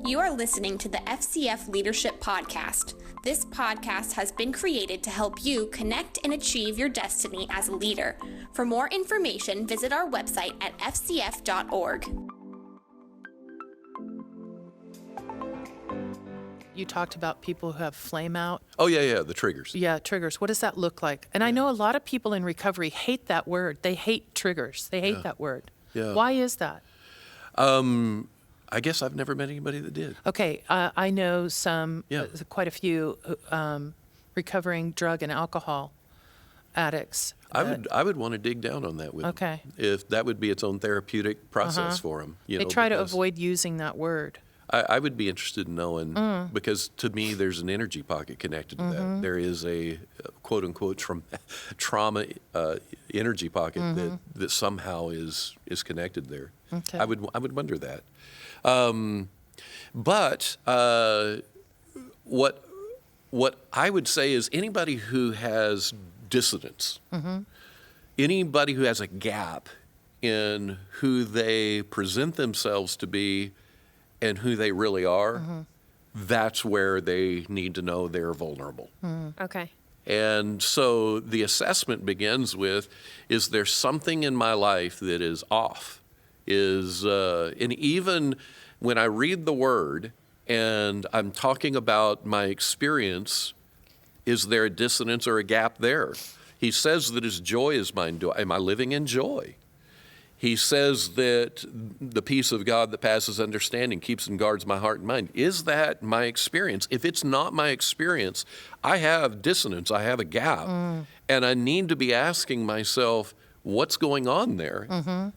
You are listening to the FCF Leadership Podcast. This podcast has been created to help you connect and achieve your destiny as a leader. For more information, visit our website at fcf.org. You talked about people who have flame out. Oh, yeah, the triggers. Yeah, triggers. What does that look like? And I know a lot of people in recovery hate that word. They hate triggers. They hate that word. Yeah. Why is that? I guess I've never met anybody that did. Okay, I know quite a few recovering drug and alcohol addicts. I would want to dig down on that with them. Okay. If that would be its own therapeutic process for them. They try to avoid using that word. I would be interested in knowing, because to me there's an energy pocket connected to that. There is a quote-unquote trauma energy pocket that somehow is connected there. Okay. I would wonder that. But what I would say is anybody who has dissonance, anybody who has a gap in who they present themselves to be and who they really are, that's where they need to know they're vulnerable. Okay. And so the assessment begins with, is there something in my life that is off? And even when I read the word and I'm talking about my experience, is there a dissonance or a gap there? He says that his joy is mine. Am I living in joy? He says that the peace of God that passes understanding keeps and guards my heart and mind. Is that my experience? If it's not my experience, I have dissonance, I have a gap, and I need to be asking myself, what's going on there?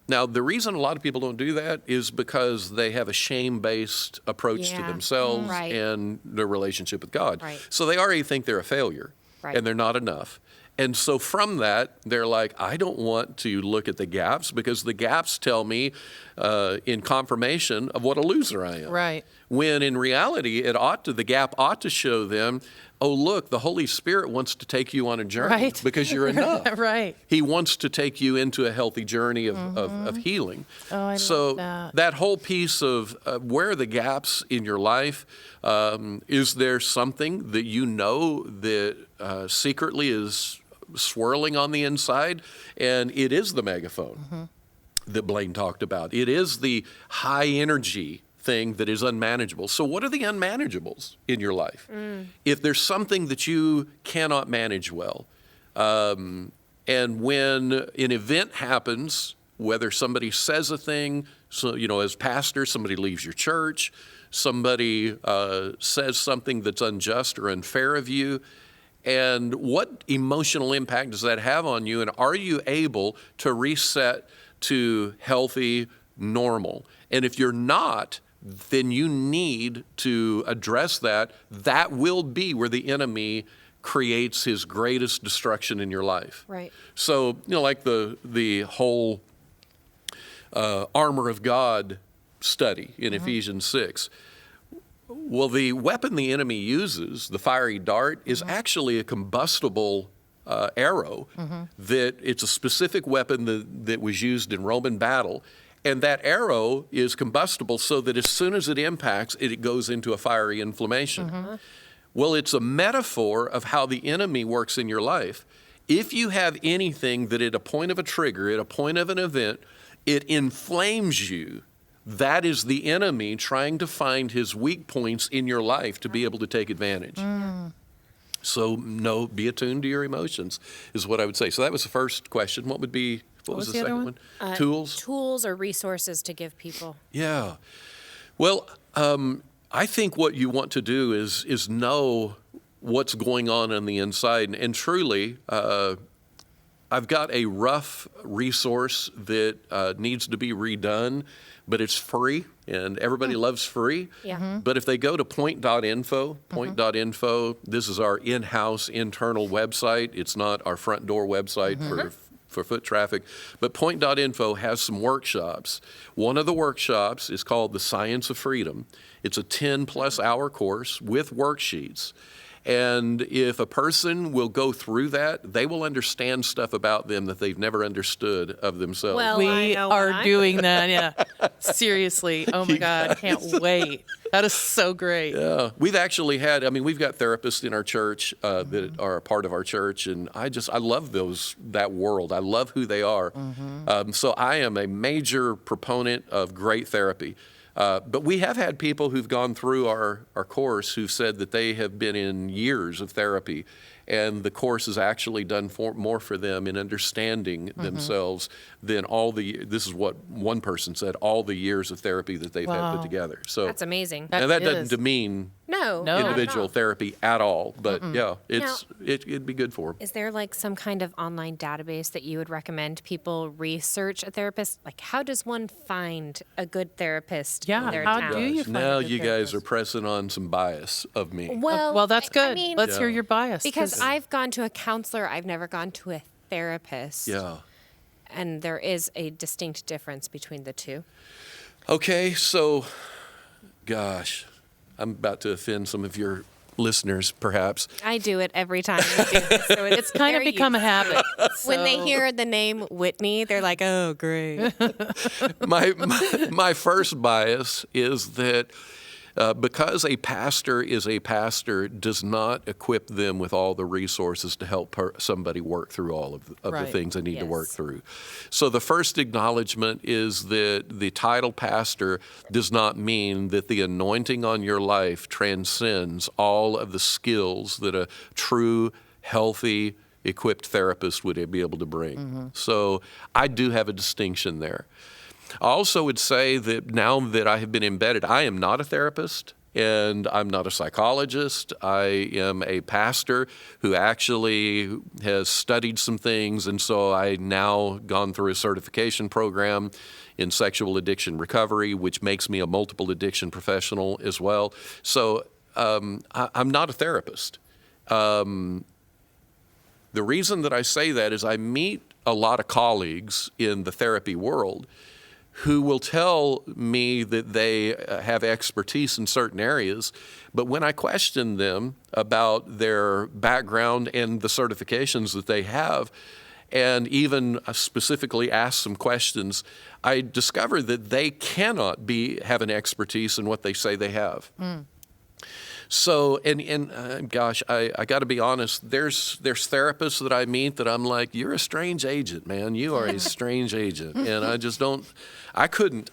Now, the reason a lot of people don't do that is because they have a shame-based approach to themselves and their relationship with God. Right. So they already think they're a failure, and they're not enough. And so from that, they're like, I don't want to look at the gaps because the gaps tell me in confirmation of what a loser I am. Right. When in reality, the gap ought to show them, oh, look, the Holy Spirit wants to take you on a journey because you're enough. Right. He wants to take you into a healthy journey of healing. Oh, I so love that. whole piece of where are the gaps in your life? Is there something that you know that secretly is swirling on the inside? And it is the megaphone that Blaine talked about. It is the high energy thing that is unmanageable. So what are the unmanageables in your life? If there's something that you cannot manage well, and when an event happens, whether somebody says a thing, so as pastor, somebody leaves your church, somebody says something that's unjust or unfair of you, and what emotional impact does that have on you? And are you able to reset to healthy, normal? And if you're not, then you need to address that. That will be where the enemy creates his greatest destruction in your life. Right. So, like the whole armor of God study in Ephesians 6. Well, the weapon the enemy uses, the fiery dart, is actually a combustible arrow. That it's a specific weapon that was used in Roman battle. And that arrow is combustible so that as soon as it impacts, it goes into a fiery inflammation. Well, it's a metaphor of how the enemy works in your life. If you have anything that at a point of a trigger, at a point of an event, it inflames you, that is the enemy trying to find his weak points in your life to be able to take advantage. So be attuned to your emotions is what I would say. So that was the first question. What was the second one? Tools? Tools or resources to give people. Yeah. Well, I think what you want to do is know what's going on the inside. And truly, I've got a rough resource that needs to be redone, but it's free, and everybody loves free. Yeah. But if they go to point.info, this is our in-house internal website. It's not our front door website for foot traffic, but point.info has some workshops. One of the workshops is called The Science of Freedom. It's a 10-plus hour course with worksheets. And if a person will go through that, they will understand stuff about them that they've never understood of themselves. Well, I We know what are I'm doing that, yeah. Seriously. Oh my God, can't wait. That is so great. Yeah, we've actually had. I mean, we've got therapists in our church that are a part of our church, and I love that world. I love who they are. So I am a major proponent of great therapy. But we have had people who've gone through our course who've said that they have been in years of therapy, and the course has actually done more for them in understanding themselves than this is what one person said, all the years of therapy that they've had put together. So That's amazing. and that is. doesn't demean No, No. individual therapy at all, but yeah, it'd be good for them. Is there like some kind of online database that you would recommend people research a therapist? Like, how does one find a good therapist? Yeah, in their how town? do you find Now a good you guys therapist? are pressing on some bias of me. Well, that's good. I mean, Let's hear your bias. because I've gone to a counselor, I've never gone to a therapist. Yeah. And there is a distinct difference between the two. Okay, so, gosh, I'm about to offend some of your listeners, perhaps. I do it every time we do this, so it's kind of become a habit. When they So- hear the name Whitney, they're like, "Oh, great." My first bias is that because a pastor is a pastor does not equip them with all the resources to help somebody work through all of the Right. things they need to work Yes. through. So the first acknowledgement is that the title pastor does not mean that the anointing on your life transcends all of the skills that a true, healthy, equipped therapist would be able to bring. So I do have a distinction there. I also would say that now that I have been embedded, I am not a therapist and I'm not a psychologist. I am a pastor who actually has studied some things, and so I now gone through a certification program in sexual addiction recovery, which makes me a multiple addiction professional as well. So I'm not a therapist. The reason that I say that is I meet a lot of colleagues in the therapy world who will tell me that they have expertise in certain areas, but when I question them about their background and the certifications that they have, and even specifically ask some questions, I discover that they cannot have an expertise in what they say they have. So, gosh, I got to be honest. There's therapists that I meet that I'm like, you're a strange agent, man. You are a strange agent, and I just don't. I couldn't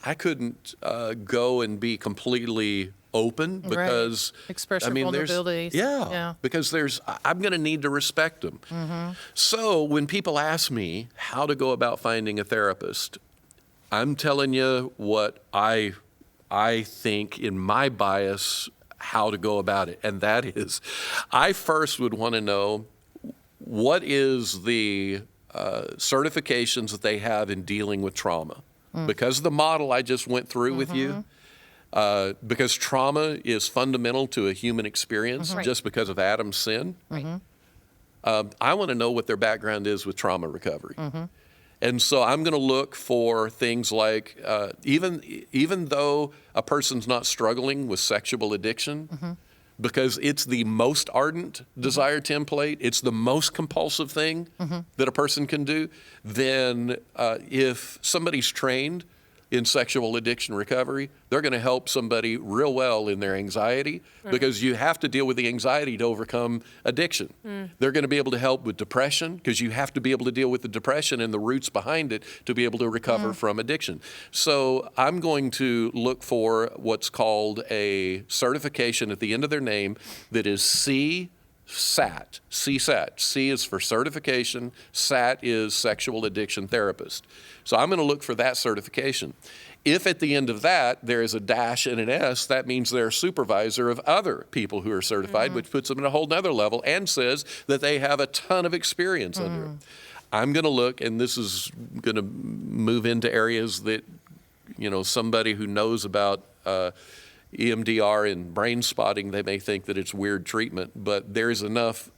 go and be completely open because Express your there's vulnerabilities. because I'm going to need to respect them. So when people ask me how to go about finding a therapist, I'm telling you what I think in my bias how to go about it. And that is, I first would want to know what is the certifications that they have in dealing with trauma. Because the model I just went through with you, because trauma is fundamental to a human experience just because of Adam's sin. I want to know what their background is with trauma recovery. And so I'm going to look for things like, even though a person's not struggling with sexual addiction, because it's the most ardent desire template, it's the most compulsive thing that a person can do, then if somebody's trained in sexual addiction recovery, they're going to help somebody real well in their anxiety because you have to deal with the anxiety to overcome addiction. They're going to be able to help with depression because you have to be able to deal with the depression and the roots behind it to be able to recover from addiction. So I'm going to look for what's called a certification at the end of their name that is CSAT. CSAT. C is for certification. SAT is sexual addiction therapist. So I'm going to look for that certification. If at the end of that there is a dash and an S, that means they're a supervisor of other people who are certified, which puts them at a whole nother level and says that they have a ton of experience under it. I'm going to look, and this is going to move into areas that, somebody who knows about EMDR and brain spotting, they may think that it's weird treatment, but there's enough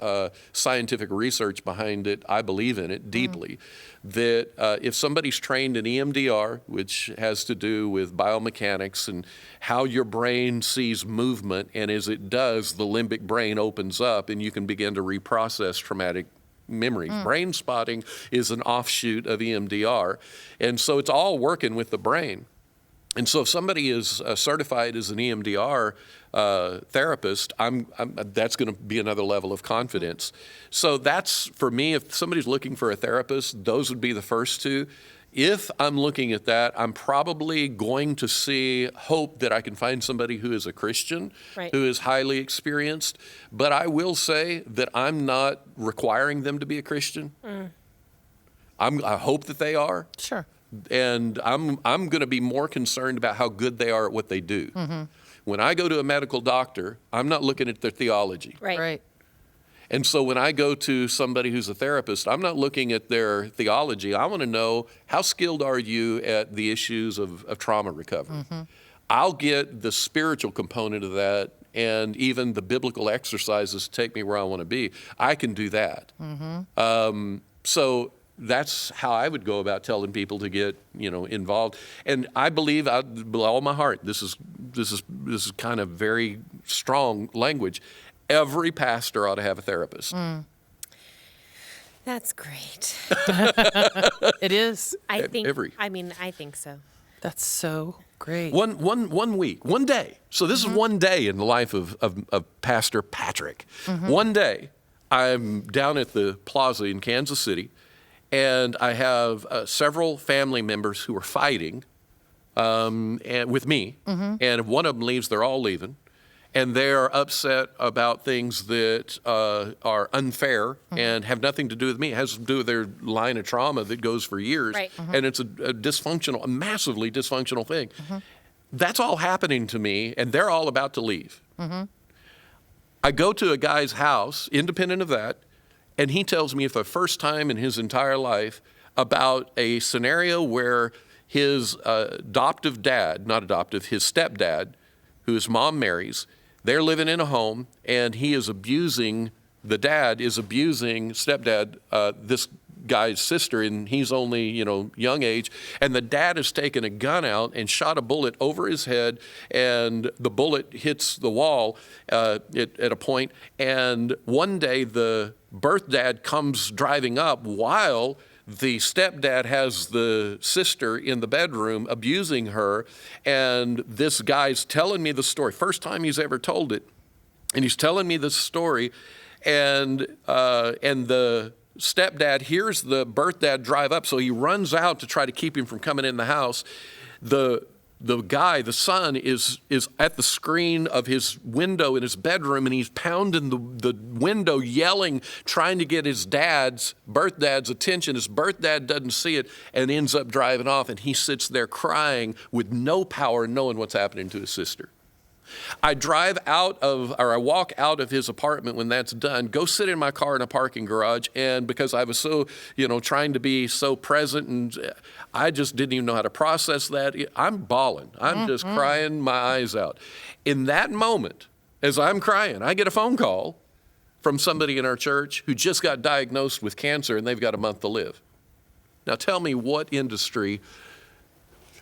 scientific research behind it, I believe in it deeply, that if somebody's trained in EMDR, which has to do with biomechanics and how your brain sees movement, and as it does, the limbic brain opens up and you can begin to reprocess traumatic memories. Brain spotting is an offshoot of EMDR, and so it's all working with the brain. And so if somebody is certified as an EMDR therapist, that's going to be another level of confidence. So that's, for me, if somebody's looking for a therapist, those would be the first two. If I'm looking at that, I'm probably going to hope that I can find somebody who is a Christian, who is highly experienced. But I will say that I'm not requiring them to be a Christian. I hope that they are. Sure. And I'm going to be more concerned about how good they are at what they do. When I go to a medical doctor, I'm not looking at their theology. Right. And so when I go to somebody who's a therapist, I'm not looking at their theology. I want to know, how skilled are you at the issues of trauma recovery? I'll get the spiritual component of that and even the biblical exercises to take me where I want to be. I can do that. So that's how I would go about telling people to get, involved. And I believe, with all my heart, this is kind of very strong language. Every pastor ought to have a therapist. That's great. It is. I think so. That's so great. One week, one day. So this is one day in the life of Pastor Patrick. One day, I'm down at the plaza in Kansas City, and I have several family members who are fighting and with me. And if one of them leaves, they're all leaving. And they're upset about things that are unfair and have nothing to do with me. It has to do with their line of trauma that goes for years. And it's a massively dysfunctional thing. That's all happening to me, and they're all about to leave. I go to a guy's house, independent of that, and he tells me for the first time in his entire life about a scenario where his his stepdad, who his mom marries, they're living in a home, and the dad is abusing stepdad, this guy's sister, and he's only, young age, and the dad has taken a gun out and shot a bullet over his head, and the bullet hits the wall at a point, and one day the birth dad comes driving up while the stepdad has the sister in the bedroom abusing her, and this guy's telling me the story. First time he's ever told it, and he's telling me the story, and the stepdad hears the birth dad drive up, so he runs out to try to keep him from coming in the house. The guy, the son, is at the screen of his window in his bedroom, and he's pounding the window, yelling, trying to get his birth dad's attention. His birth dad doesn't see it and ends up driving off, and he sits there crying with no power, knowing what's happening to his sister. I walk out of his apartment when that's done, go sit in my car in a parking garage, and because I was so, trying to be so present, and I just didn't even know how to process that, I'm bawling. I'm just crying my eyes out. In that moment, as I'm crying, I get a phone call from somebody in our church who just got diagnosed with cancer, and they've got a month to live. Now tell me, what industry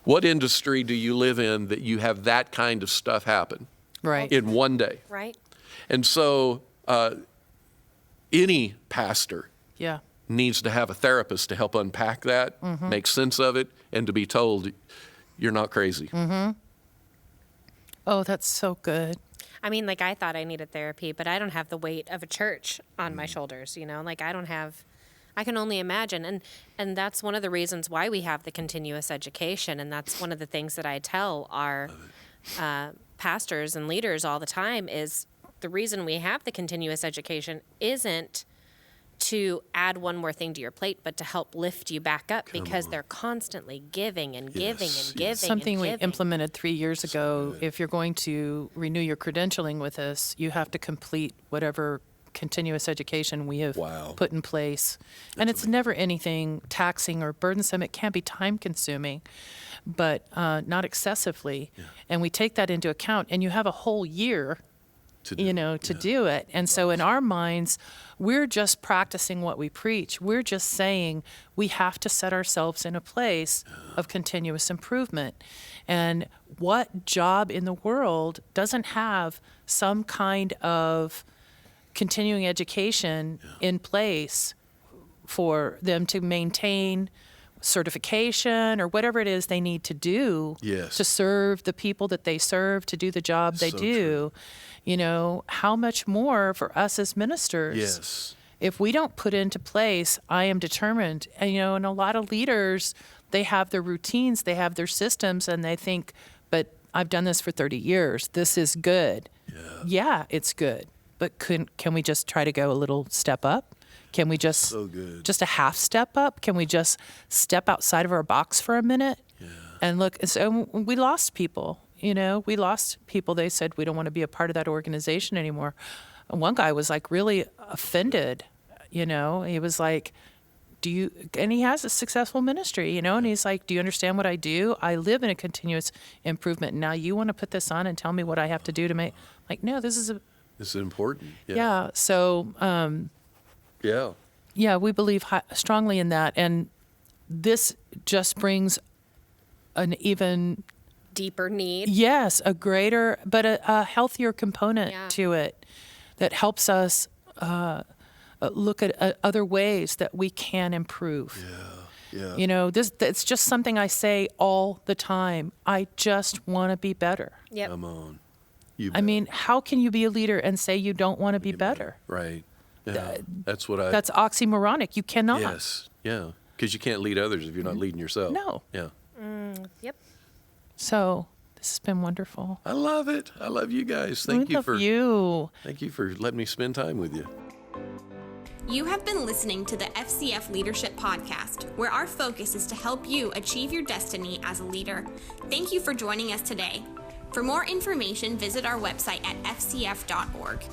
do you live in that you have that kind of stuff happen in one day? Right. And so any pastor needs to have a therapist to help unpack that, make sense of it, and to be told you're not crazy. Oh, that's so good. I mean, I thought I needed therapy, but I don't have the weight of a church on my shoulders, I can only imagine. And that's one of the reasons why we have the continuous education. And that's one of the things that I tell our pastors and leaders all the time is the reason we have the continuous education isn't to add one more thing to your plate, but to help lift you back up because they're constantly giving and giving and giving. Something we giving. implemented 3 years ago. If you're going to renew your credentialing with us, you have to complete whatever continuous education we have Wow. put in place. And it's never anything taxing or burdensome. It can be time consuming, but not excessively. Yeah. And we take that into account, and you have a whole year to do it. And so in our minds, we're just practicing what we preach. We're just saying we have to set ourselves in a place of continuous improvement. And what job in the world doesn't have some kind of continuing education in place for them to maintain certification or whatever it is they need to do to serve the people that they serve, to do the job they do. True. How much more for us as ministers? Yes. If we don't put into place, I am determined. And a lot of leaders, they have their routines, they have their systems, and they think, but I've done this for 30 years. This is good. Yeah, it's good. But can we just try to go a little step up? Can we just a half step up? Can we just step outside of our box for a minute and look? So we lost people. We lost people. They said, we don't want to be a part of that organization anymore. And one guy was like really offended. He was like, and he has a successful ministry, and he's like, do you understand what I do? I live in a continuous improvement. Now you want to put this on and tell me what I have to do to make, like, no, this is important. Yeah. So, we believe strongly in that. And this just brings an even deeper need. Yes, a greater, but a healthier component to it that helps us look at other ways that we can improve. It's just something I say all the time. I just want to be better. Yep. Come on. I mean, how can you be a leader and say you don't want to be better? Right. Yeah. That's oxymoronic. You cannot. Yes. Yeah. Because you can't lead others if you're not leading yourself. No. Yeah. Yep. So this has been wonderful. I love it. I love you guys. Thank you for letting me spend time with you. You have been listening to the FCF Leadership Podcast, where our focus is to help you achieve your destiny as a leader. Thank you for joining us today. For more information, visit our website at fcf.org.